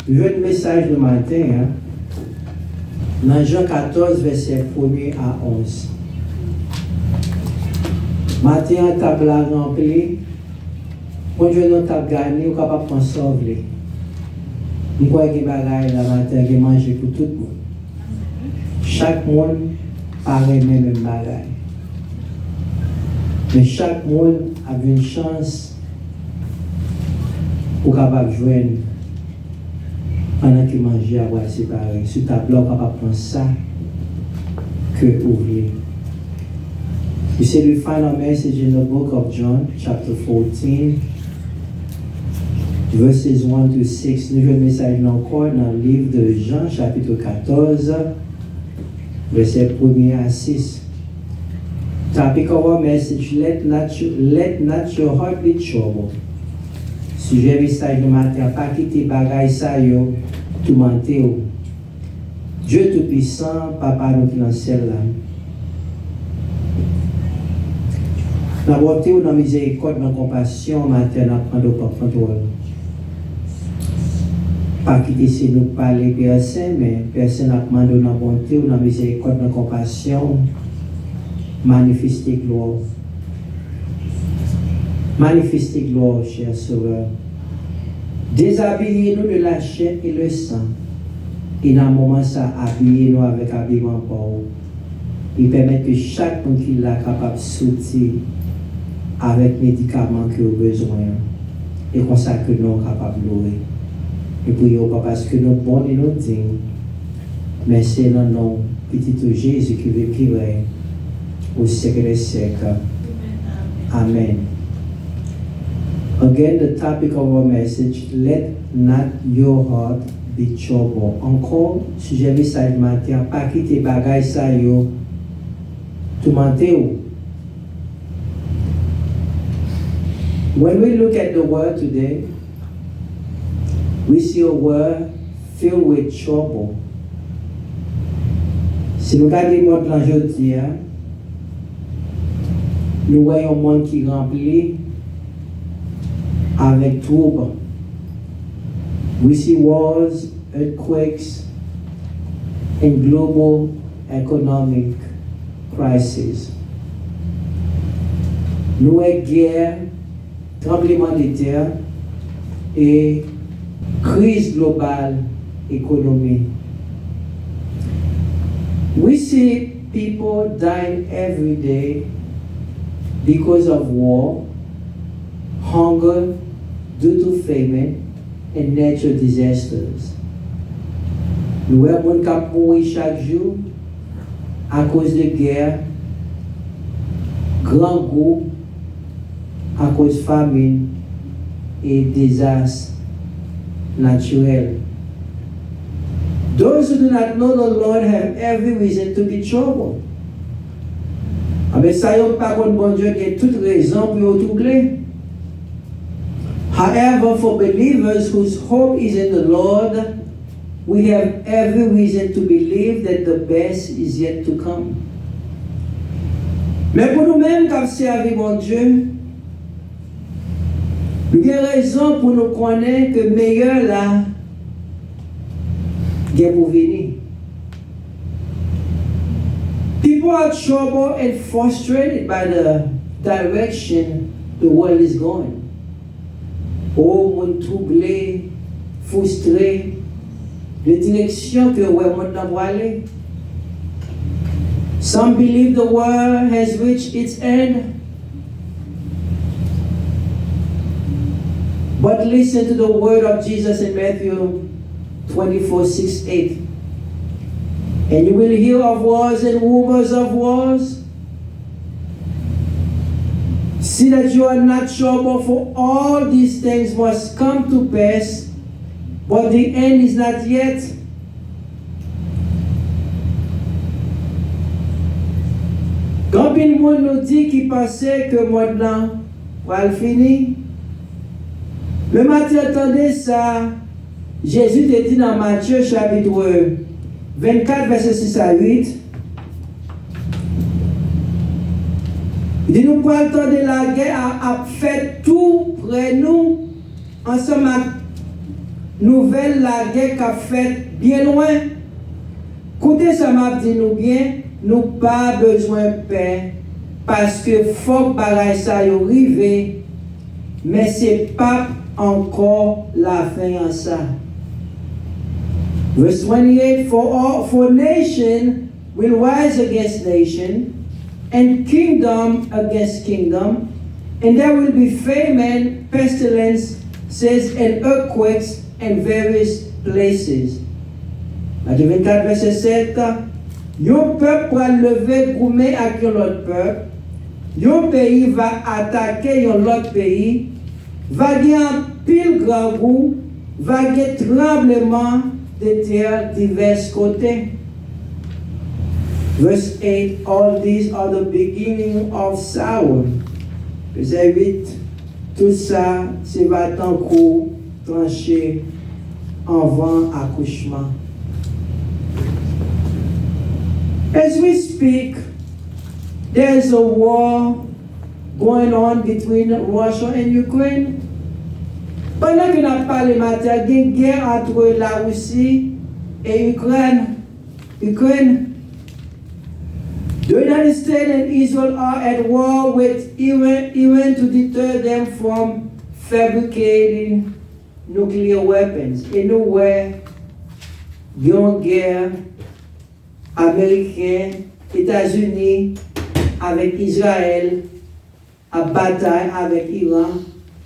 Je veux un message le matin, hein? Dans Jean 14, verset 1er à 11. Matin, table la remplie. Quand je veux table gagner, on est capable de sauver. Nous croyons que les bagages la matin, qui manger pour tout le monde. Chaque monde paraît même bagaille. Mais chaque monde a une chance pour capable joindre pendant qu'il mange à boire séparé. Sur tableau, on capable prendre ça que ouvrir. You see the final message in the book of John, chapter 14, verses 1 to 6. Nous avons un message encore dans le livre de Jean, chapitre 14, verset 1 à 6. Topic of our message, let not your heart be troubled. Sujet message de matin, pas quitter bagaille ça yo, tout mentir. Dieu Tout-Puissant, Papa nous qui dans le ciel là. La bonté ou dans la miséricorde, dans la compassion, matin, nous prendre par contrôle. Pas quitter si nous parler personne, mais personne n'a demandé dans la bonté ou dans la miséricorde, dans la compassion, manifester gloire. Manifester gloire, cher Sauveur. Déshabillez-nous de la chair et le sang. Et dans le moment, ça, habillez-nous avec habillement pour vous. Il permet que chaque monde qui l'a capable de sortir avec les médicaments que vous avez besoin. Et comme ça que nous sommes capables de louer. Et prions pas parce que nous sommes bons et nous dignes. Mais c'est dans le nom petit Jésus qui veut qui règne au siècle des siècles. Amen. Again, the topic of our message, let not your heart be troubled. Encore, sujet message matin, pas quitter bagaille ça yo, tout mentir. When we look at the world today, we see a world filled with trouble. Si nous regardons le monde aujourd'hui, nous voyons un monde qui est rempli avec troubles. We see wars, earthquakes, and global economic crisis. Nous avons guerre, tremblement de terre et crise globale économique. We see people dying every day because of war, hunger, due to famine, and natural disasters. Nous avons des gens qui mourent chaque jour à cause de guerre, grands groupes, à cause de famine et désastres naturels. Those who do not know the Lord have every reason to be troubled. Mais ça y est, par contre, bon Dieu, il y a toute raison pour vous troubler. However, for believers whose hope is in the Lord, we have every reason to believe that the best is yet to come. Mais pour nous-mêmes qui servons mon Dieu, il y a raison pour nous connaître que le meilleur là, est pour venir. People are troubled and frustrated by the direction the world is going. Oh, mon troublé, frustré, de direction que le monde va aller. Some believe the world has reached its end. But listen to the word of Jesus in Matthew 24:6-8. And you will hear of wars and rumors of wars. See that you are not troubled, for all these things must come to pass, but the end is not yet. Quand le monde nous dit qu'il pensait que maintenant, va le finir. Le matin, attendez ça. Jésus te dit dans Matthieu chapitre 24, verset 6 à 8. Il dit, nous prenons le temps de la guerre à faire tout près nous, ensemble nouvelle la guerre qu'a fait bien loin. Écoutez, ça m'a dit nous bien, nous pas besoin de paix, parce que faut que ça y arrive, mais c'est pas encore la fin en ça. Verse 28, for nation will rise against nation, and kingdom against kingdom, and there will be famine, pestilence, and earthquakes in various places. Matthieu 24, verset 7, yon peuple va lever gourmet avec yon l'autre peuple, yon pays va attaquer yon l'autre pays, va gagner un pile grand goût, va gagner tremblement de terre divers côtés. Verse 8, all these are the beginning of sorrow. Verset 8, tout ça, c'est va tant coup tranché avant accouchement. As we speak, there's a war going on between Russia and Ukraine. Pendant qu'on a parlé matin, il y a une guerre entre la Russie et Ukraine. The United States and Israel are at war with Iran to deter them from fabricating nuclear weapons. Et nous voyons une guerre américaine, États-Unis, avec Israël, à bataille avec Iran,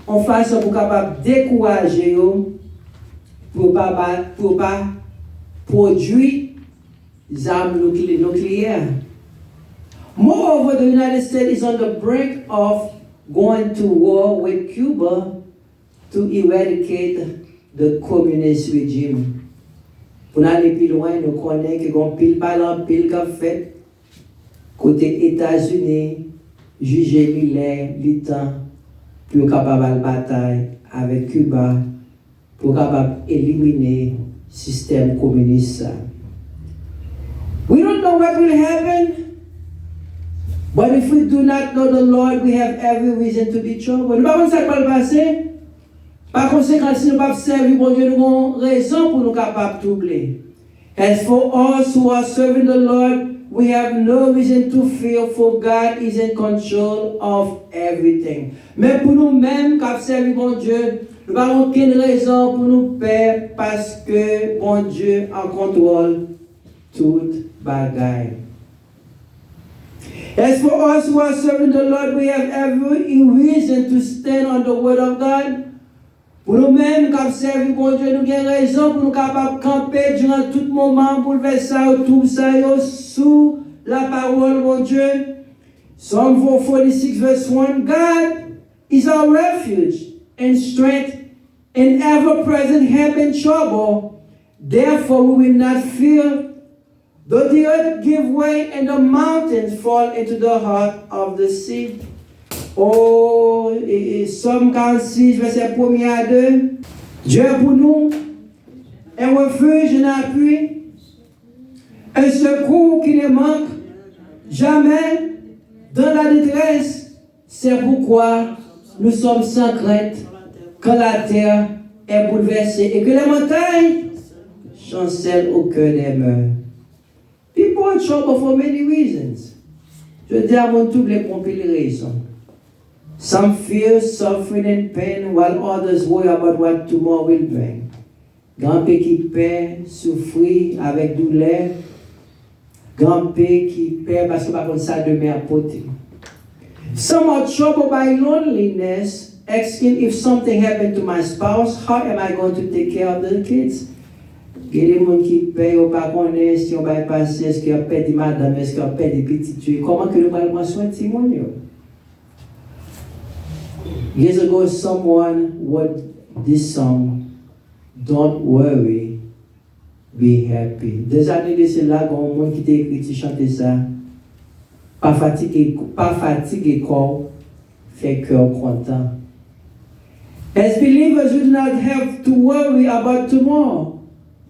en façon pour capable décourager pour pas produire des armes nucléaires. Moreover, the United States is on the brink of going to war with Cuba to eradicate the communist regime. Pour aller plus loin, nous connaissons qu'il y a pile parlant, pile qu'a fait côté États-Unis, juger les temps pour capable de bataille avec Cuba pour capable éliminer le système communiste. We don't know what will happen. But if we do not know the Lord, we have every reason to be troubled. Nous ne savons pas ce qui va le passer. Par conséquent, si nous ne pas servir bon Dieu, nous avons raison pour nous capables de troubler. As for us who are serving the Lord, we have no reason to fear, for God is in control of everything. Mais pour nous-mêmes, qui servons bon Dieu, nous n'avons aucune raison pour nous perdre parce que bon Dieu en contrôle toute bagaille. As for us who are serving the Lord, we have every reason to stand on the word of God. Pour nous-mêmes, qui servons bon Dieu, nous avons raison pour nous capables de camper durant tout moment pour faire ça, tout ça, sous la parole, mon Dieu. Psalm 446, verse 1, God is our refuge and strength and ever-present help in trouble. Therefore we will not fear, though the earth give way and the mountains fall into the heart of the sea. Oh, Psalm 46, verset 1 à 2. Dieu est pour nous un refuge, un appui, un secours qui ne manque jamais dans la détresse. C'est pourquoi nous sommes sans crainte quand la terre est bouleversée et que les montagnes chancellent au cœur des mers. People are troubled for many reasons. Je dis à mon tour les pompiers les raisons. Some fear, suffering and pain, while others worry about what tomorrow will bring. Grand-père qui paie, souffrir avec douleur. Grand-père qui paie parce que par contre ça demain à porter. Some are troubled by loneliness, asking if something happened to my spouse, how am I going to take care of the kids? Il y a des gens qui paient, ou pas connaissent, si on va passer, est-ce qu'il y a perdu madame, est-ce qu'il y a perdu petites filles, comment que nous allons prendre soin de ces gens? Years ago, someone wrote this song, Don't Worry, Be Happy. Des années de cela, il y a un monde qui t'a écrit, qui chantait ça. Pas fatigué corps, fait cœur content. As believers, we do not have to worry about tomorrow.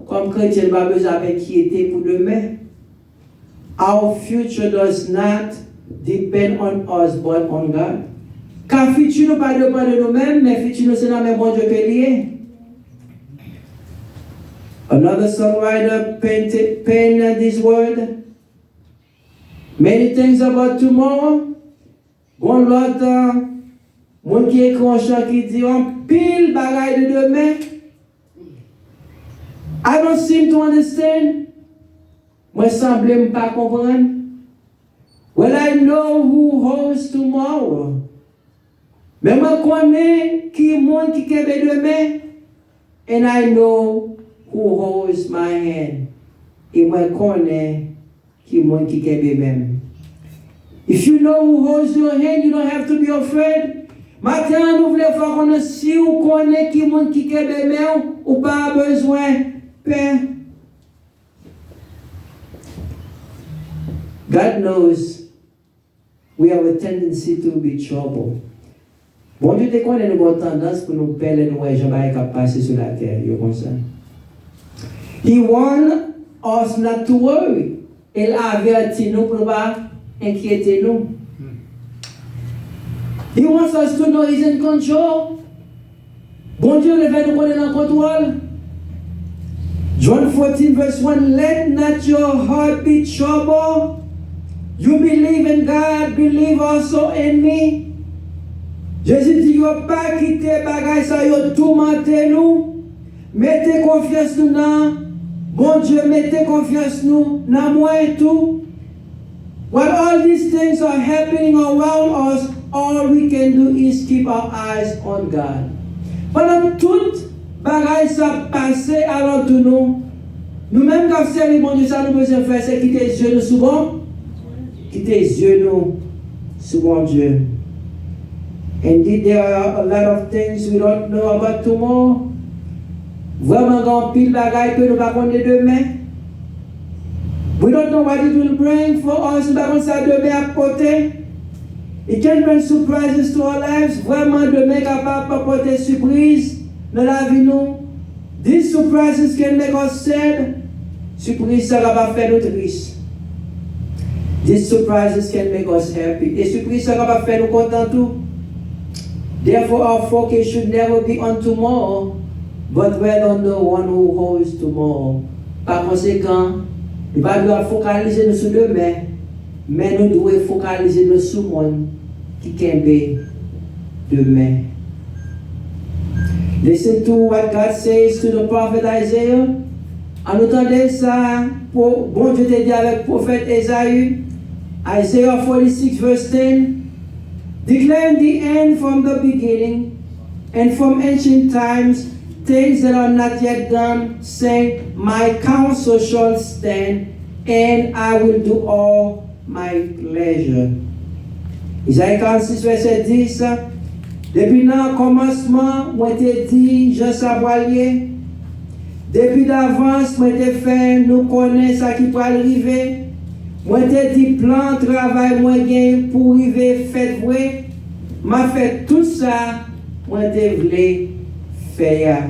Comme chrétien, pas besoin d'inquiéter pour demain. Our future does not depend on us, but on God. Car futur ne pas dépend de nous-mêmes, mais futur c'est dans le bon Dieu que lié. Another songwriter penned this word. Many things about tomorrow. Bon l'autre, mon qui écrit un chant qui dit on pile bagaille de demain. I don't seem to understand. Moi semble pas comprendre. Well, I know who holds tomorrow. Mais moi connais qui monde qui kebe demain. And I know who holds my hand. Et moi connais qui monde qui kebe même. If you know who holds your hand, you don't have to be afraid. Maintenant, nous voulons faire qu'on si ou connaît qui monde qui kebe même ou pas besoin paix. God knows we have a tendency to be troubled. Bon Dieu te connaît nous avons tendance pour nous perdre nous et jamais capable passer sur la terre, you comme ça. He warned us not to worry. Il avertit nous pour pas inquiéter nous. He wants us to know he's in control. Bon Dieu le fait nous connaître en contrôle. John 14 verse 1, let not your heart be troubled. You believe in God, believe also in me. Jésus dit, yo pas quitter bagay sa yo tourmenter nous. Mettez confiance nous dans bon Dieu, mettez confiance nous dans moi et tout. While all these things are happening around us, all we can do is keep our eyes on God. Pendant toute bagay sa passé alors de nous, nous-mêmes qui servons bon Dieu, ça nous besoin faire, c'est quitter les yeux nous souvent. Quitter les yeux nous sur bon Dieu. Indeed, there are a lot of things we don't know about tomorrow. Vraiment, grand pile bagaille que nous ne savons pas demain. We don't know what it will bring for us. Nous ne savons pas demain à porter. It can bring surprises to our lives. Vraiment, demain capable de porter surprise dans la vie nous. These surprises can make us sad. Surprise, ça va faire nous tristes. These surprises can make us happy. Et surprise, ça va faire nous contents tout. Therefore, our focus should never be on tomorrow, but rather on the one who holds tomorrow. Par conséquent, nous ne devons pas focaliser sur demain, mais nous devons focaliser sur le monde qui kembe demain. Listen to what God says to the prophet Isaiah. En entendant ça, bon Dieu te dit avec le prophète Esaü, Isaiah 46 verse 10. Declaring the end from the beginning and from ancient times, things that are not yet done, saying, my counsel shall stand, and I will do all my pleasure. Isaïe 46, verset 10. Depuis le commencement, moi te dit, je sais. Depuis d'avance, moi te fait, nous connaissons ce qui peut arriver. Moi te dit plan travail moi gain pour arriver fait vrai. M'a fait tout ça moi te voulais faire.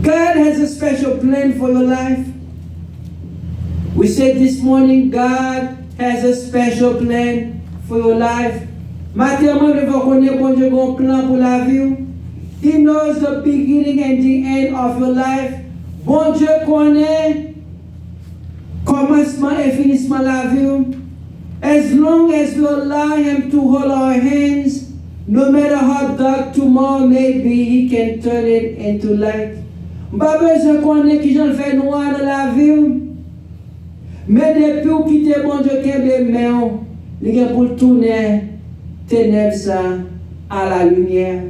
God has a special plan for your life. We said this morning God has a special plan for your life. Maintenant, je veux connaître bon Dieu un plan pour la vie. He knows the beginning and the end of your life. Bon Dieu connaît commencement et finissement la vie. As long as we allow him to hold our hands, no matter how dark tomorrow may be, he can turn it into light. Pas besoin qu'on ait qui j'en fais noir dans la vie. Mais depuis ou quitter bon Dieu qui est bien, il est pour tourner ténèbres ça à la lumière.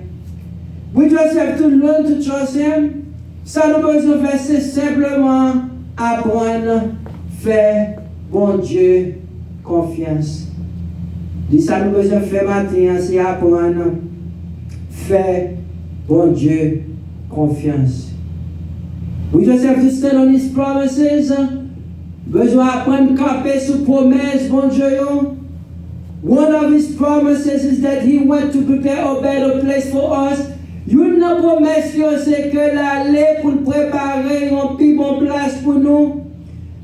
We just have to learn to trust him. Ça nous besoin faire c'est simplement apprendre faire bon Dieu confiance. Dis ça nous besoin faire matin, c'est apprendre faire bon Dieu confiance. We just have to stand on his promises. Besoin apprendre camper sous promesse bon Dieu. One of his promises is that he went to prepare a better place for us. Une promesse c'est que l'aller pour préparer une plus bonne place pour nous.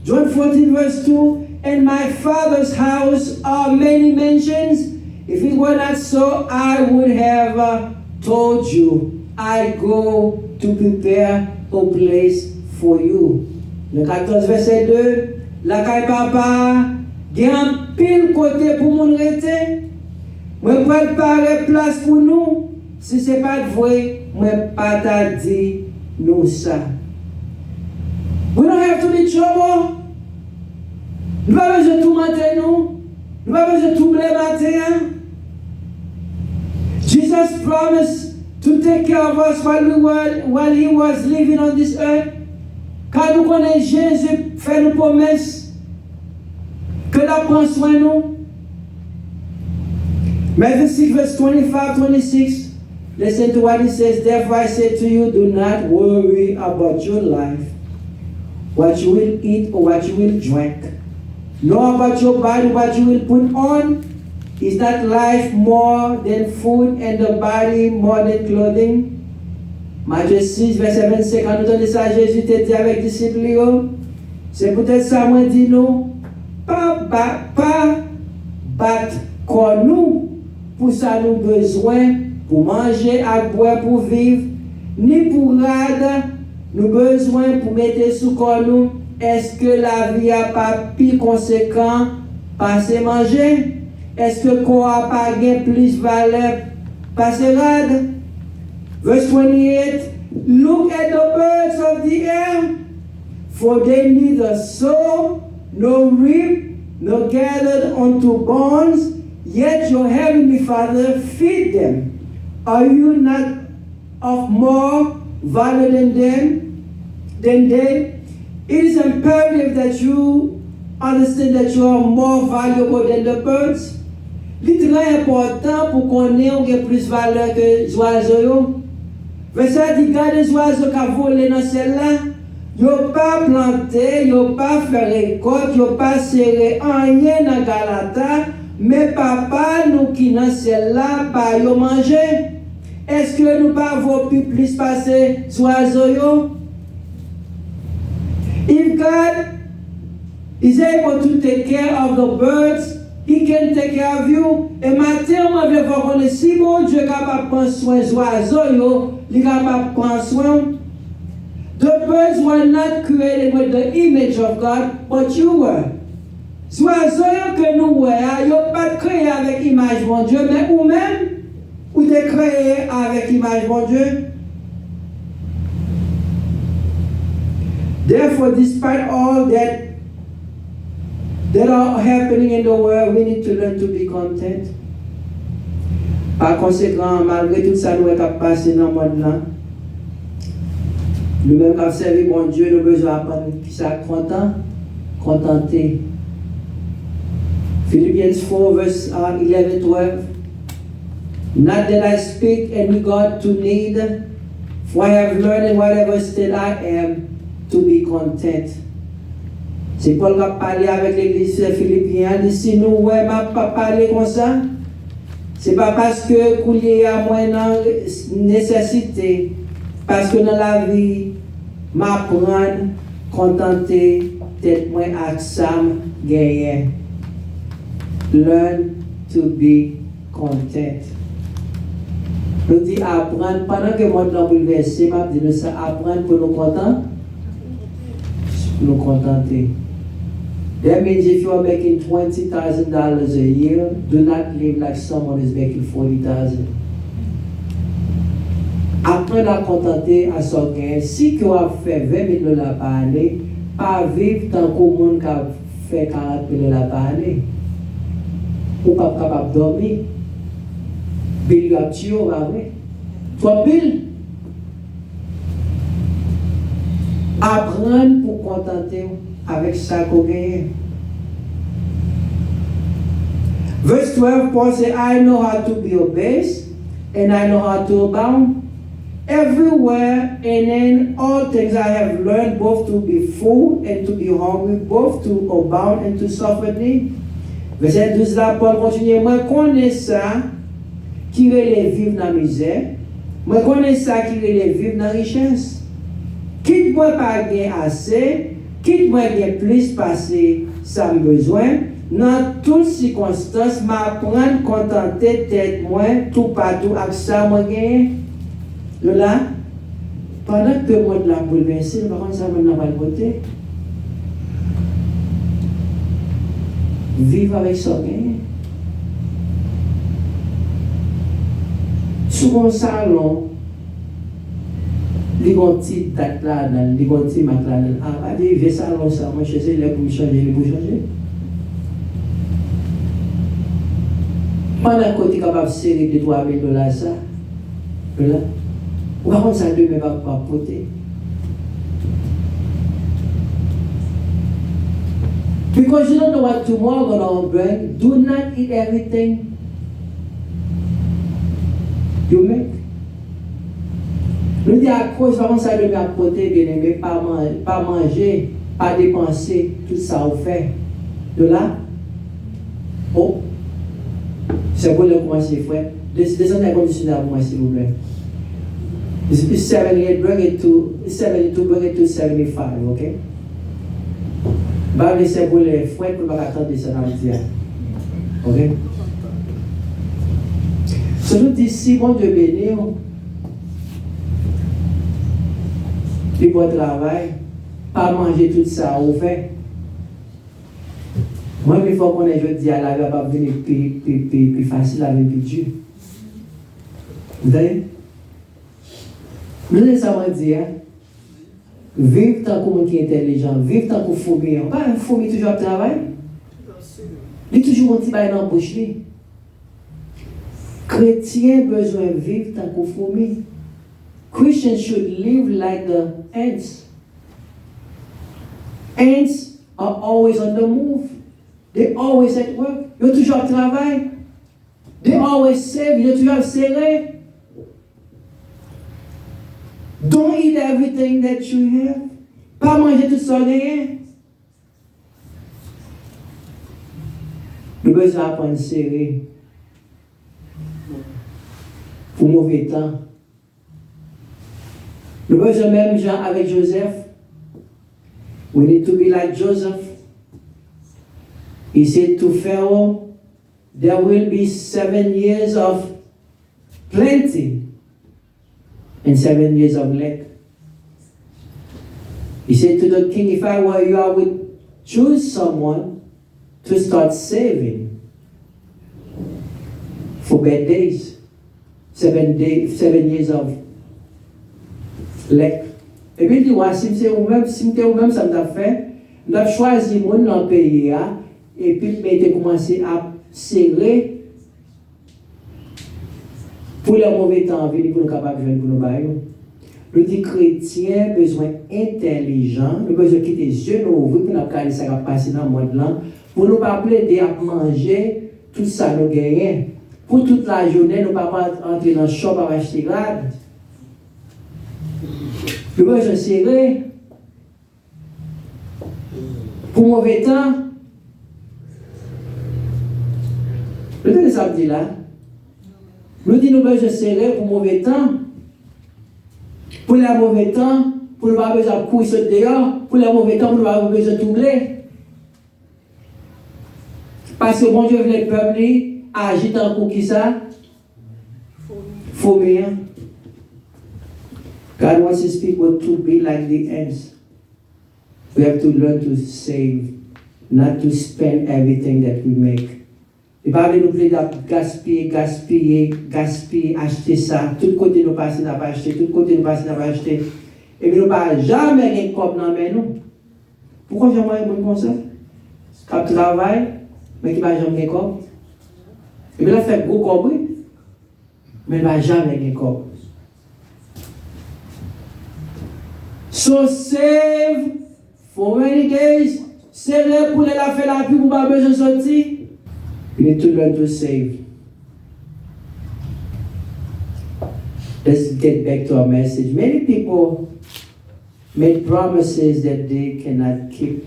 John 14 verse 2, in my Father's house are many mansions. If it were not so, I would have told you. I go to prepare a place for you. Le 14 verset 2, la caille papa, il y a un pile côté pour mon rete. Moi, préparer place pour nous. Si ce n'est pas vrai, moi, pas t'a dit nous ça. We don't have to be trouble. Nous n'avons pas besoin de tout matin, nous. Nous n'avons pas besoin de tout blé matin. Jesus promised to take care of us while he was living on this earth. Quand nous connaissons Jésus, fait une promesse que la prend soin de nous. Matthew 6, verse 25-26. Listen to what he says. Therefore I say to you, do not worry about your life, what you will eat or what you will drink, nor about your body, what you will put on. Is not life more than food and the body more than clothing? Matthieu 6, verset 25, quand nous entendons ça, Jésus te dit avec les disciples, c'est peut-être ça, moi, dit nous, pas battre comme nous, pour ça nous besoin, pour manger, à boire, pour vivre, ni pour rade, nous besoin pour mettre sous corps nous, est-ce que la vie a pas plus conséquent, passer manger? Est-ce que qu'on a pas plus valeur, passer rade? Verse 28, look at the birds of the air, for they neither sow, nor reap, nor gather onto barns, yet your heavenly Father feed them. Are you not of more value than they? It is imperative that you understand that you are more valuable than the birds. C'est très important pour qu'on ait plus valeur que les oiseaux. Verset dit, gardez les oiseaux qui volent dans celle-là. Ils n'ont pas planté, ils n'ont pas fait récolte, ils n'ont pas serré rien dans Galata, mais papa, nous qui dans celle-là, pas y manger. Est-ce que nous pas avons pu plus passer les oiseaux? If God is able to take care of the birds, He can take care of you. Et maintenant, moi, je vais voir qu'on est si bon Dieu capable de prendre soin des oiseaux, il est capable de prendre soin. The birds were not created with the image of God, but you were. Les oiseaux que nous voyons, ils n'ont pas créé avec l'image de mon Dieu, mais vous-même, vous êtes créé avec l'image de mon Dieu. Therefore, despite all that are happening in the world, we need to learn to be content. Par conséquent, malgré tout ça, nous sommes passés dans le monde là. Nous-mêmes qui avons servi mon Dieu, nous avons besoin d'apprendre qui ça contenté. Philippians 4, verse 11-12. Not that I speak in regard to need, for I have learned in whatever state I am to be content. C'est Paul qui a parlé avec l'église philippienne. Il dit, si nous ne pas parler comme ça, ce n'est pas parce que couler à moins de nécessité, parce que dans la vie, m'apprendre, contenter, d'être moins accent, gagner. Learn to be content. Nous dit apprendre, pendant que le monde est bouleversé, je dis ça, apprendre pour nous contenter. That means if you are making $20,000 a year, do not live like someone is making $40,000. Apprendre à contenter à son gain. Si tu as fait $20,000 par année, pas vivre tant qu'au monde qui a fait $40,000 par année. Ou pas capable de dormir. Bill you have tué, va vrai. Toi, Bill. Apprendre pour contenter avec ça qu'on gagne. Verse 12, Paul said, I know how to be abased, and I know how to abound. Everywhere and in all things I have learned both to be full and to be hungry, both to abound and to suffer need. Verset 12 là, Paul continue, moi connais ça qui relève vivre dans la misère, moi connais ça qui relève vivre dans la richesse. Quitte-moi pas gagner assez, quitte-moi gagner plus passer sans besoin, dans toutes circonstances, m'apprendre contenter tête moi tout partout avec ça moi gagner. Là, Pendant que le monde l'a bouleversé, par contre, ça n'a pas le côté. Vivre avec son gain. Sur mon salon, les petits dates là, les petits mat là, ah, vivre salon, ça, moi, je sais, les pour changer, les pour changer. Pendant que tu es capable de serrer de $3,000, ça, là, ou par contre, ça ne va pas porter. Because you don't know what tomorrow gonna bring, do not eat everything you make. Nous disons à cause de ça de m'apporter, bien aimé, pas manger, pas dépenser, tout ça on fait. De là, oh, c'est pour le commencer, frère. Descendez la conditionnelle pour moi, s'il vous plaît. It's 78, bring it to 72, bring it to 75, okay? Bah, c'est pour les frères pour ne pas attendre de ça dans le dia. Ok? Ce nous dit si bon Dieu béni, il bon travail, pas manger tout ça, on fait. Moi, il faut qu'on ait, je dis, à la vie, pas venir plus facile, la vie plus dure. Vous voyez? Nous laissons dire, vivre tant que qui est intelligent, vivre tant que fourmi. Pas un fourmi toujours à travail. Il est toujours un petit bail dans la bouche. Chrétien besoin de vivre tant que fourmi. Christians should live like the ants. Ants are always on the move. They always at work. Ils sont toujours à travail. They always save. Ils sont toujours à serrer. Don't eat everything that you have. Pas manger tout ça rien. Nous besoin d'apprendre à serrer. Pour mauvais temps. Nous besoin même genre avec Joseph. We need to be like Joseph. He said to Pharaoh, there will be 7 years of plenty. And 7 years of lack. He said to the king, if I were you, I would choose someone to start saving for bad days. 7 years of lack. Et puis il dit, si c'est vous-même, ça m'a fait, nous avons choisi mon dans le pays, et puis il a commencé à serrer. Pour les mauvais temps, pour nous capables de pour nous bailler. Le dit chrétien, besoin intelligent, nous besoin de quitter les yeux ouverts pour nous caler ça qui passe dans le monde là, pour nous pas plaider à manger tout ça nous gagnons. Pour toute la journée, nous ne pas entrer dans le shop à acheter grade. Nous besoin serrer. Pour mauvais temps, le temps de samedi là. Nous disons que nous besoin serrer pour mauvais temps. Pour les mauvais temps, pour ne pas besoin de courir sur dehors. Pour les mauvais temps, pour ne pas besoin de troubler. Parce que mon Dieu veut le peuple agir en coup qui ça. Faut bien. God wants his people to be like the ants. We have to learn to save, not to spend everything that we make. Et pas de nous plaît de gaspiller, acheter ça. Tout côté nous passer, n'a pas acheté. Tout côté nous passer, n'a pas acheté. Et puis nous pas jamais gagner comme dans mais nous. Pourquoi j'aimerais un bon conseil? Quand tu travailles, mais qui va jamais gagner comme. Et puis là, fait gros comme oui, mais il va jamais gagner comme. So save for rainy days. C'est là pour les la faire la pluie pour pas besoin de sortir. You need to learn to save. Let's get back to our message. Many people make promises that they cannot keep.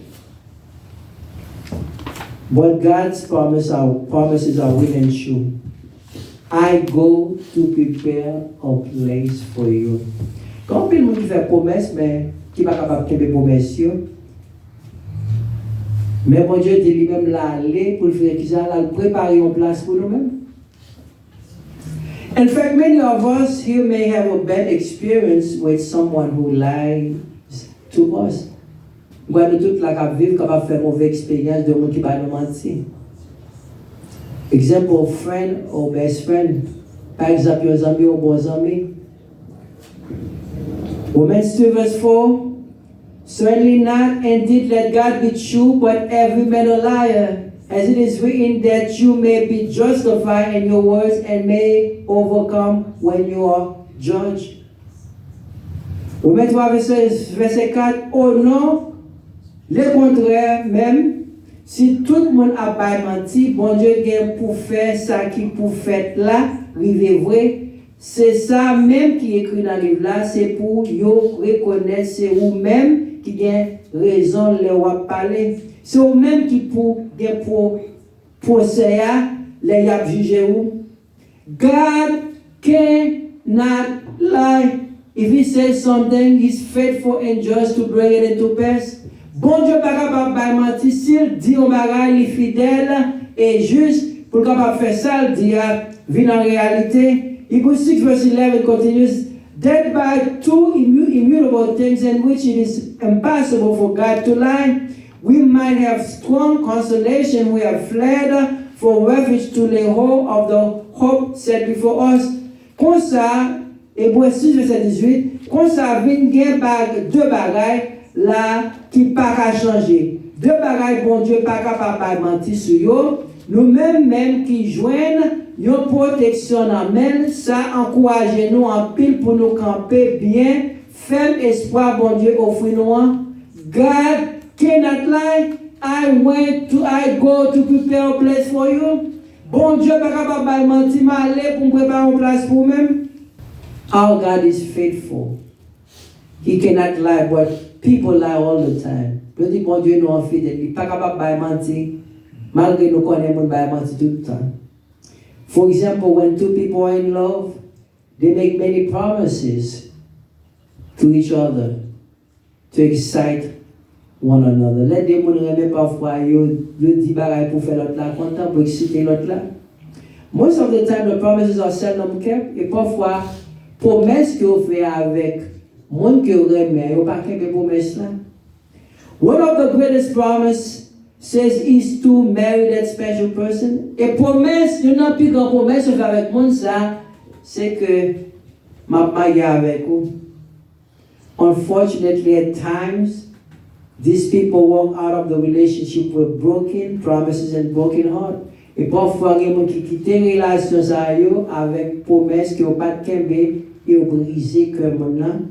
But God's promises are real and true. I go to prepare a place for you. Quand il y a qui fait promesse, mais qui n'est pas capable de faire promesse, mais mon Dieu dit lui-même l'aller pour le faire qui ça, là, préparer une place pour nous-mêmes. In fact, many of us here may have a bad experience with someone who lies to us. Nous avons toute la cap vivre capable faire mauvaise expérience de monde qui va nous mentir. Example, friend or best friend. Par exemple, un ami ou bon ami. Romans 2 verse 4. Certainly not, indeed, let God be true, but every man a liar. As it is written, that you may be justified in your words and may overcome when you are judged. Romains 3 verset 4. Oh non, le contraire même. Si tout le monde a pas menti, bon Dieu gagne pour faire ça qui pour faire là, rive vrai. C'est ça même qui est écrit dans le livre là, c'est pour yo reconnaître c'est vous-même qui gagne raison de leur parler. C'est vous-même qui pour les y a jugé vous. God cannot lie. If he says something, he's faithful and just to bring it into pass. Bon Dieu pas capable de mentir, s'il dit un bagage, il est fidèle et juste pour capable faire ça, il dit vient en réalité. Hebrews 6 verse 11 continues, that by two immutable things in which it is impossible for God to lie, we might have strong consolation, we have fled for refuge to lay hold of the hope set before us. Comme ça, Hébreux 6 verset 18, comme ça vient gagner deux bagages là qui pas à changer. Deux bagages bon Dieu pas capable de mentir sur eux. Nous-mêmes qui joignent une protection amène, ça encourage nous en pile pour nous camper bien, ferme espoir bon Dieu offre nous. God cannot lie. I go to prepare a place for you. Bon Dieu pas capable de mentir, m'aller pour préparer une place pour même. Our God is faithful. He cannot lie, but people lie all the time. Je dis bon Dieu nous en fidèle, il pas capable de mentir, malgré nous connaissons monde mentir tout le temps. For example, when two people are in love, they make many promises to each other to excite one another. Les deux monde remet parfois yo dit bagaille pour faire l'autre là content, pour exciter l'autre là. Most of the time the promises are seldom kept, et parfois promesses que vous faites avec monde que vous remet, vous pas kept promesses là. One of the greatest promises says is to marry that special person. Et promesse, il y a une plus grande promesse avec moi ça, c'est que ma mariée avec vous. Unfortunately, at times, these people walk out of the relationship with broken promises and broken heart. Et parfois, il y a des gens qui quittent une relation avec promesse qui n'ont pas de kembe et ont brisé comme maintenant.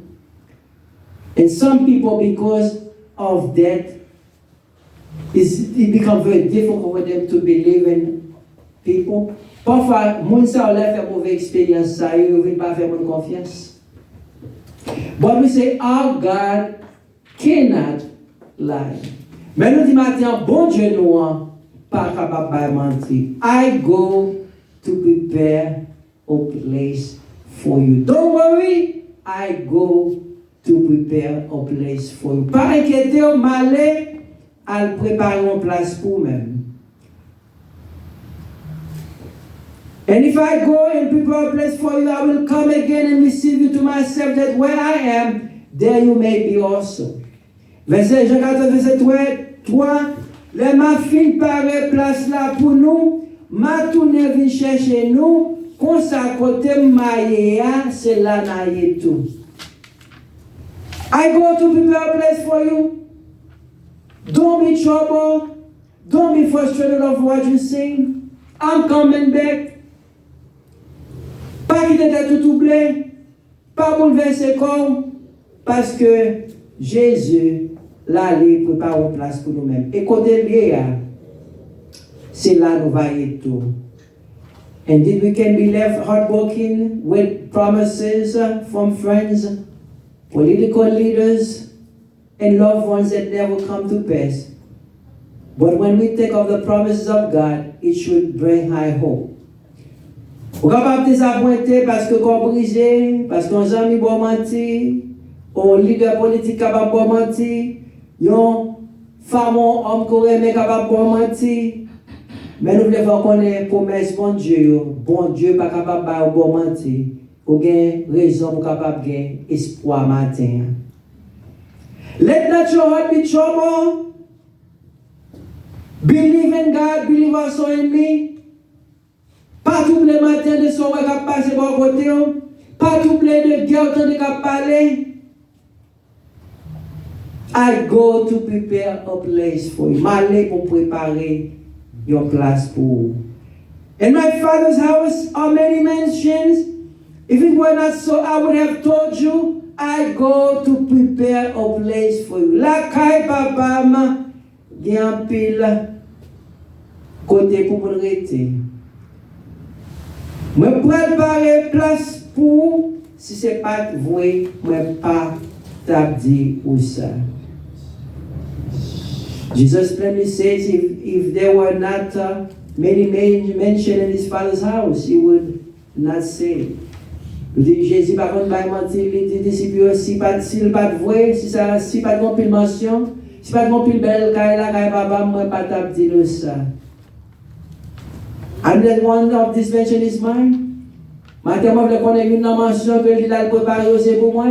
And some people, because of that, it becomes very difficult for them to believe in people. Parfois, moun sa ou la fait mauvaise expérience, ça y veut pas faire bonne confiance. But we say, our God cannot lie. Mais nous disons maintenant, bon Dieu nous pas capable de mentir. I go to prepare a place for you. Don't worry, I go to prepare a place for you. Pas inquiéter, malé. À préparer une place pour même. And if I go and prepare a place for you, I will come again and receive you to myself, that where I am, there you may be also. Verset Jean 14, verset 3, les ma fin paraît place là pour nous, ma tourne vient chercher nous, qu'on s'accote maïe, c'est là naïe tout. I go to prepare a place for you. Don't be troubled. Don't be frustrated of what you sing. I'm coming back. Pas quitter tête tout oublié. Pas bouleverser comme. Parce que Jésus, là, il prépare une place pour nous-mêmes. Et côté lié, c'est là nous va y tout. Indeed, we can be left heartbroken with promises from friends, political leaders, and loved ones that never come to pass. But when we think of the promises of God, it should bring high hope. Vous êtes capable de désappointer parce que vous brisé, parce qu'un ami bon menti, un leader politique capable de mentir, une femme ou homme qui est capable de mentir. Mais nous voulons connaître promesse bon Dieu. Bon Dieu pas capable de bon mentir. Ou bien raison pour capable de gagner espoir matin. Let not your heart be troubled. Believe in God, believe also in me. Pas tout le matin de son qui a passé par côté. Pas tout le de guerre autant de parler. I go to prepare a place for you. M'aller pour préparer your place pour vous. In my Father's house are many mansions. If it were not so, I would have told you, I go to prepare a place for you. La caille papa ma, bien pile côté pour me rester. Me préparer place pour, si c'est pas vrai, me pas t'abdi ou ça. Jesus plainly says, if there were not many mentioned in his Father's house, he would not say. Jésus, par contre, va mentir, il dit disciples, si pas vrai, si pas de pile mention, si pas de pile belle, caille papa, moi, pas t'abdi de ça. And that one of this mention is mine. Maintenant, je connais une mention que il a préparé aussi pour moi.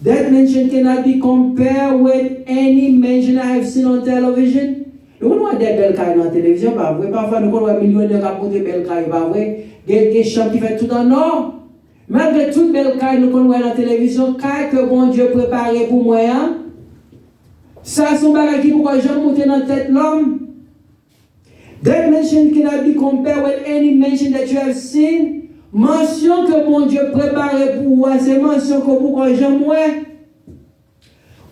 That mention cannot be compared with any mention I have seen on television. Nous connaissons des belles cailles dans la télévision, pas vrai. Parfois, nous connaissons des millions de capots de belles cailles, pas vrai. Des chambres qui font tout en or. Malgré toutes belles cailles, nous connaissons dans la télévision, cailles que bon Dieu préparé pour moi. Hein? Ça, c'est un bagage qui pourquoi je monter dans la tête l'homme. That mention cannot be compared with any mention that you have seen. Mention que mon Dieu préparé pour moi, c'est mention que pourquoi j'aime.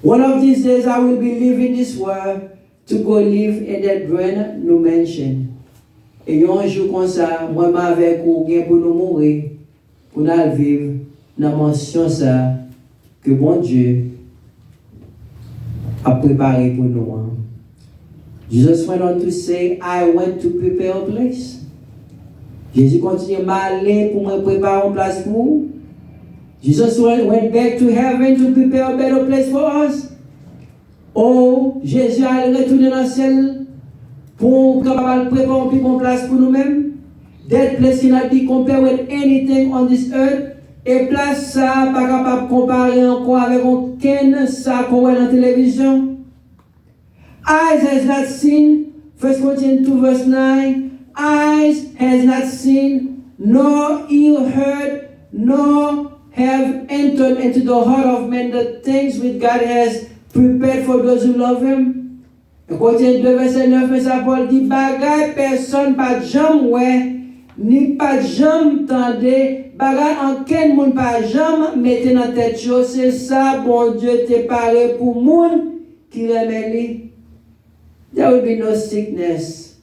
One of these days I will be leaving this world to go live in that brand new mansion. Et un jour comme ça, moi avec vous, pour nous mourir, pour nous vivre dans la mention ça que bon Dieu a préparé pour nous. Jesus went on to say, I went to prepare a place. Jésus continue à aller pour me préparer une place pour vous. Jesus went back to heaven to prepare a better place for us. Oh, Jésus a retourné dans le ciel pour préparer une place pour nous-mêmes. That place cannot be compared with anything on this earth. Et place ça, pas capable de comparer encore avec aucun ça qu'on voit dans la télévision. Eyes has not seen, 1 Corinthians 2 verse 9. Eyes has not seen, nor ear heard, nor have entered into the heart of man the things which God has prepared for those who love him. Corinthiens 2 verset 9, mais ça Paul dit, bagay personne pas jamais ni pas jamais tendé, bagay en ken moun pas jamais mette dans tête chose, c'est ça bon Dieu te parlé pour moun qui remet li. There will be no sickness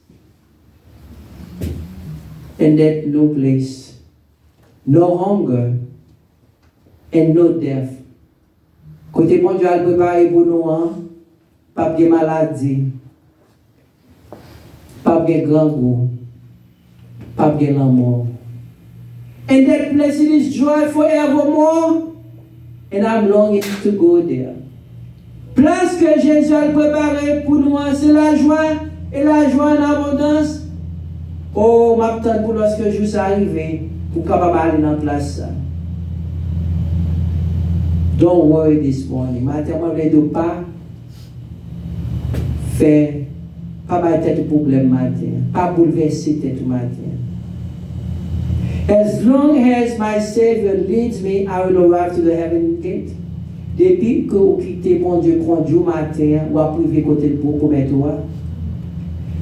in that new place, no hunger and no death. Côté bon Dieu a préparé pour nous, pas de maladie, pas de grand goût, pas de l'amour. And that place it is joy forevermore, and I'm longing to go there. Place que Jésus a préparé pour nous, c'est la joie et la joie en abondance. Oh, m'attends pour lorsque je suis arrivé, pour capable aller dans la place. Don't worry this morning. Maintenant, je ne dois pas faire, pas battre tête problème matin, pas bouleverser tête matin. As long as my Savior leads me, I will arrive to the heaven gate. Depuis que vous quittez mon Dieu conduit matin, ou à priver côté de vous pour mettre toi.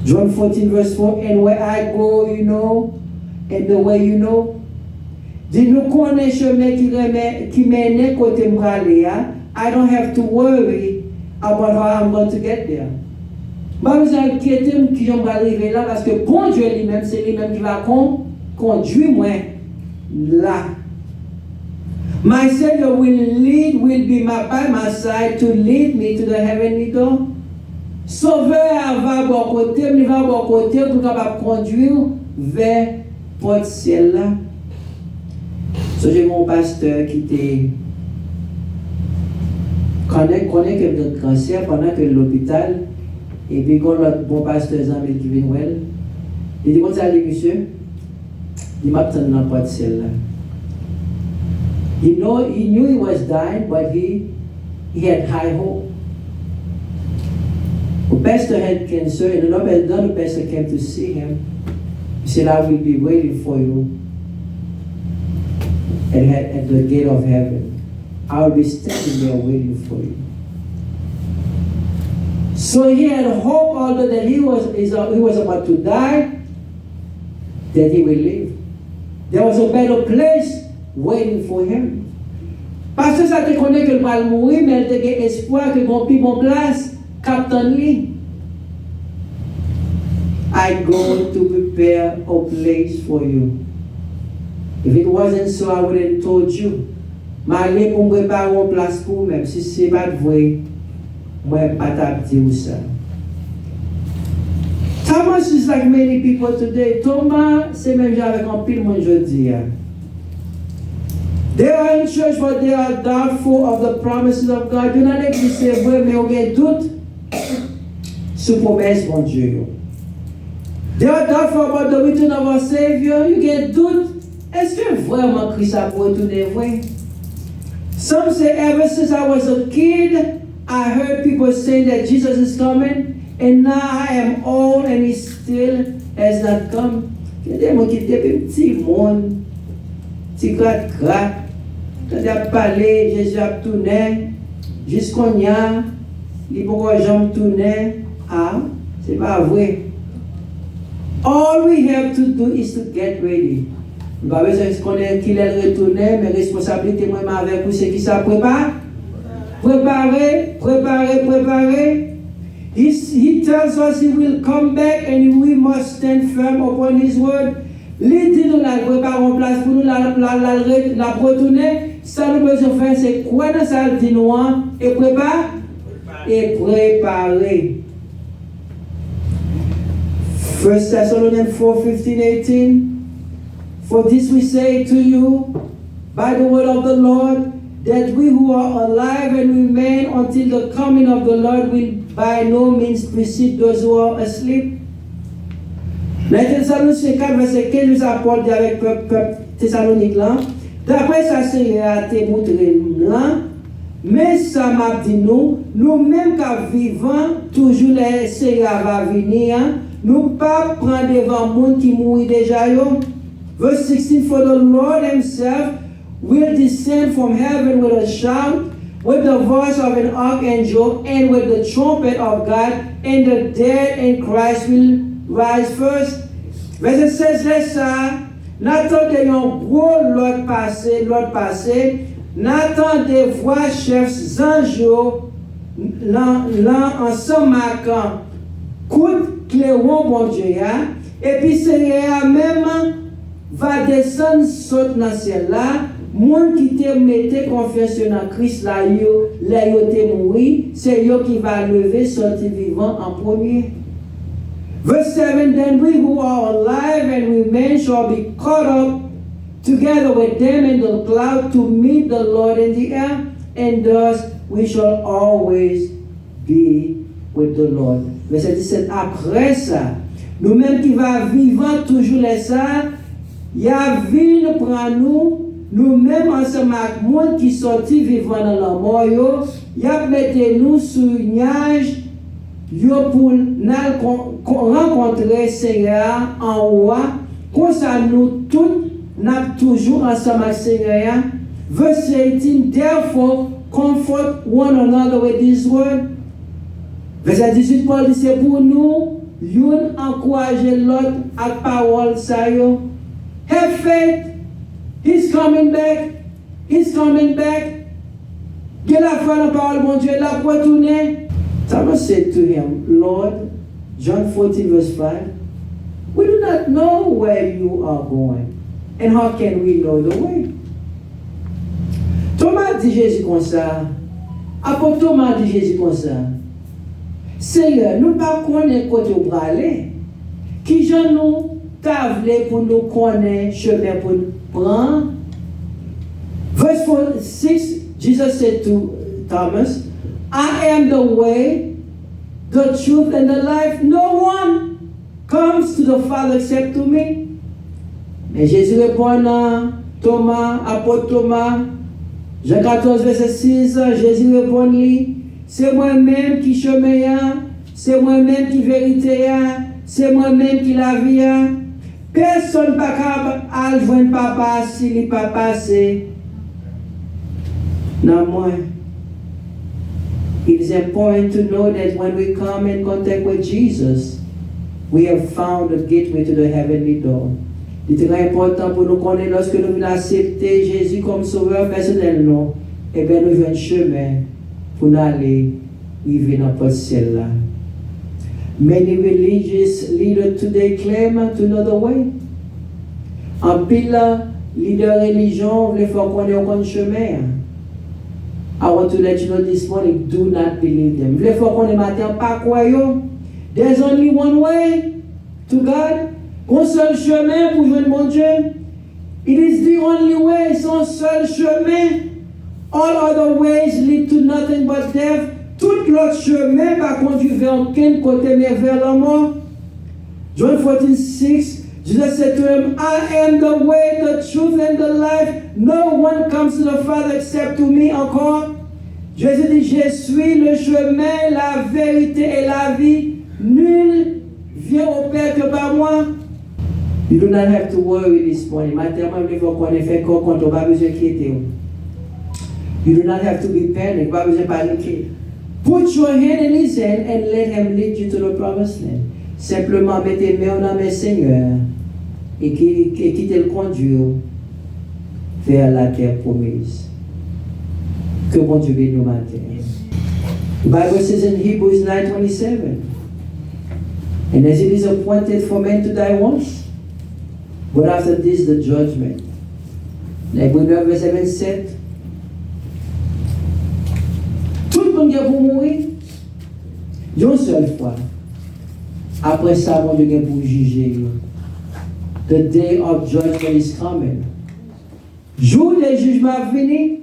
John 14 verse 4, and where I go, you know, and the way you know. Dis nous connaît chemin qui mène côté m'aller. I don't have to worry about how I'm going to get there. Pas besoin d'inquiéter qui j'en vais arriver là parce que bon Dieu lui-même, c'est lui-même qui va conduire moi là. My Savior will be by my side to lead me to the heavenly door. Sauveur va bon côté, il va bon côté pour capable conduire vers porte ciel là. So j'ai mon pasteur qui était connaît que le cancer pendant que l'hôpital et puis quand l'autre bon pasteur Zamil qui vient well Il dit, comme ça, monsieur, il m'a tenu dans pas de celle-là. He knew he was dying, but he had high hope. The pastor had cancer, and another pastor came to see him. He said, I will be waiting for you at the gate of heaven. I will be standing there waiting for you. So he had hope, although that he was about to die, that he will live. There was a better place waiting for him. Parce que ça te connaît que le va mourir, mais elle te gagne espoir que mon plus bon place, Captain Lee. I go to prepare a place for you. If it wasn't so, I would have told you. M'aller pour me préparer une place pour même si c'est pas vrai, moi pas t'abdir ça. Thomas is like many people today. Thomas, c'est même genre avec un pile monde aujourd'hui. They are in church, but they are doubtful of the promises of God. You know, they say, well, mais on a doute sur promesse, mon Dieu. They are doubtful about the return of our Savior. You get doute. Est-ce que vraiment Christ a retourné vrai? Some say, ever since I was a kid, I heard people say that Jesus is coming, and now I am old and he still has not come. Il y a des gens qui étaient petits monde, petits gratte-gratte. Quand il a parlé, Jésus a tourné, jusqu'on y a, il faut que j'aime tourner. Ah, c'est pas vrai. All we have to do is to get ready. Nous avons besoin de connaître qu'il est retourné, mais responsabilité moi avec vous, c'est qui ça prépare? Préparer. He tells us he will come back and we must stand firm upon his word. Il dit nous la préparer en place pour nous la retourner. Ça nous besoin faire c'est quoi dans ça dit nous et préparer. 1 Thessalonians 4:15-18. For this we say to you by the word of the Lord, that we who are alive and remain until the coming of the Lord will by no means precede those who are asleep. Dans Thessaloniciens 4, verset 15, Paul dit avec le peuple Thessalonique là, d'après ça, c'est à te montrer là, mais ça m'a dit nous-mêmes qu'à vivant, toujours les Seigneur va venir, nous pas prendre devant le monde qui mourit déjà. Verse 16, for the Lord himself will descend from heaven with a shout, with the voice of an archangel, and with the trumpet of God, and the dead in Christ will rise first. Verset 16, laisse ça. N'attendez un gros l'autre passé. N'attendez voir chefs anges, là ensemble marquant. Coute clairon, bon Dieu, et puis c'est même va descendre, saute dans le ciel là. Moun qui te mette confiance dans Christ là, yo te mouri, c'est yo qui va lever, sortir vivant en premier. Verse 7, then we who are alive and remain shall be caught up together with them in the cloud to meet the Lord in the air, and thus we shall always be with the Lord. Verset 17, après ça, nous-mêmes qui va vivant toujours les ça, y a vu nous prendre nous-mêmes ensemble avec le monde qui sortit vivant dans la mort, y a mettez nous sur une nuage, pour rencontrer Seigneur en haut, comme ça nous tous n'a toujours ensemble avec Seigneur. Verse 18, therefore comfort one another with this word. Verset 18, Paul dit c'est pour nous, yon encourager l'autre avec parole ça yo. Have faith. He's coming back. Get la foi dans la parole, mon Dieu, la retourner. Thomas said to him, Lord, John 14, verse 5, we do not know where you are going, and how can we know the way? Thomas dit Jésus comme ça. Après Thomas dit Jésus comme ça. Seigneur, nous ne connaissons pas côté où aller. Qui j'en nous tavlé pour nous connaître chemin pour nous prendre. Verse 6, Jesus said to Thomas, I am the way, the truth, and the life. No one comes to the Father except to me? Et Jésus répond à Thomas, apôtre Thomas, Jean 14, verset 6, Jésus répond lui, c'est moi-même qui chemin, c'est moi-même qui vérité, c'est moi-même qui la vie. Personne ne peut aller joindre papa s'il n'est pas passé. Non, moi. It is important to know that when we come in contact with Jesus, we have found the gateway to the heavenly door. Il est très important pour nous connaître lorsque nous venons accepter Jésus comme sauveur personnel, non? Eh bien, nous avons un chemin pour nous aller vivre dans le ciel là. Many religious leaders today claim to know the way. En pile, leader religion veut faire connaître un chemin. I want to let you know this morning, do not believe them. Veut faire connaître matin pas croyant. There's only one way to God. Un seul chemin pour joindre mon Dieu. It is the only way. C'est un seul chemin. All other ways lead to nothing but death. Tout l'autre chemin va conduire vers aucun côté, mais vers la mort. John 14:6, Jesus said to him, I am the way, the truth, and the life. No one comes to the Father except to me. Encore. Jésus dit, je suis le chemin, la vérité et la vie. Nul vient au Père que par moi. You do not have to worry this morning. Maintenant, il faut qu'on ait fait quand on n'a pas besoin d'inquiéter. You do not have to be panicked. Pas besoin de paniquer. Put your hand in his hand and let him lead you to the promised land. Simplement, mettez main dans mes Seigneur et quittez le conduire vers la terre promise. Que mon Dieu bénisse nous matin. The Bible says in Hebrews 9:27, and as it is appointed for men to die once, but after this the judgment. Hébreux 9, verset 27. Tout le monde est pour mourir. D'une seule fois. Après ça, mon Dieu est pour juger. The day of judgment is coming. Jour de jugement fini.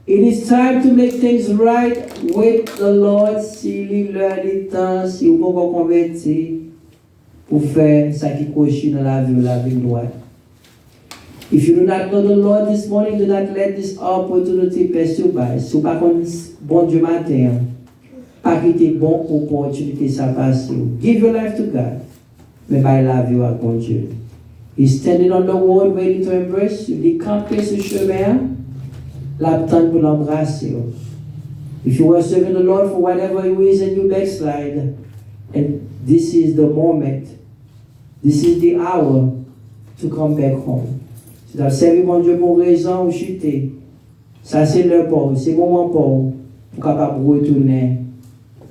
It is time to make things right with the Lord. S'il est l'heure du temps, si vous pouvez convertir pour faire ce qui coche dans la vie droite. If you do not know the Lord this morning, do not let this opportunity pass you by. Si vous ne connaissez pas bon Dieu matin, pas quitter bon opportunité ça passe. Give your life to God. Mais by la vie à bon Dieu. He's standing on the wall waiting to embrace you. Il campé sur le chemin, l'attend pour l'embrasser. If you are serving the Lord for whatever reason you backslide, and this is the moment, this is the hour to come back home. Si tu as servi mon Dieu pour raison ou chuter, ça c'est le pour, c'est le moment pour capable de retourner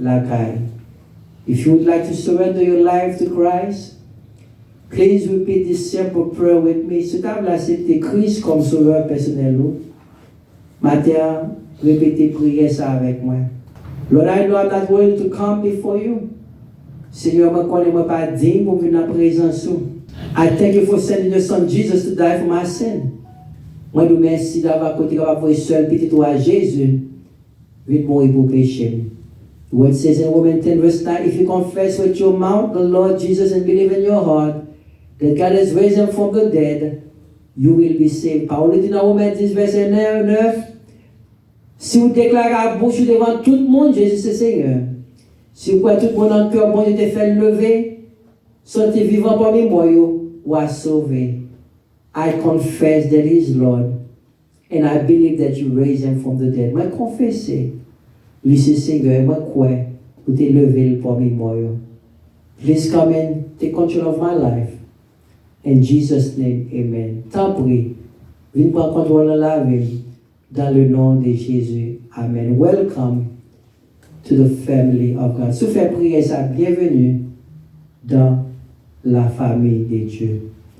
la caille. If you would like to surrender your life to Christ, please repeat this simple prayer with me. Si tu as accepté Christ comme sauveur personnel, matin, répétez prier ça avec moi. Lord, I know I'm not worthy to come before you. Seigneur, je ne connais pas digne pour venir en présence. I thank you for sending your son Jesus to die for my sin. Moi, je merci d'avoir côté capable seul petit toi Jésus, vite mourir pour péché. The word says in Romans 10 verse 9, if you confess with your mouth the Lord Jesus and believe in your heart that God has raised him from the dead, you will be saved. Paul dit dans Romains 10 verset 9, si vous déclarez à bouche devant tout le monde, Jésus c'est Seigneur. Si vous croyez tout le monde en cœur, bon Dieu te fait lever, sortez vivant parmi moi, ou à sauver. I confess that he is Lord, and I believe that you raised him from the dead. Moi confesser, lui c'est Seigneur, moi crois, pour te lever parmi moi. Please come and take control of my life. In Jesus' name, amen. T'en prie, viens prendre contrôle de la vie, dans le nom de Jésus. Amen. Welcome to the family of God. Si vous faites prier ça, bienvenue dans la famille de Dieu.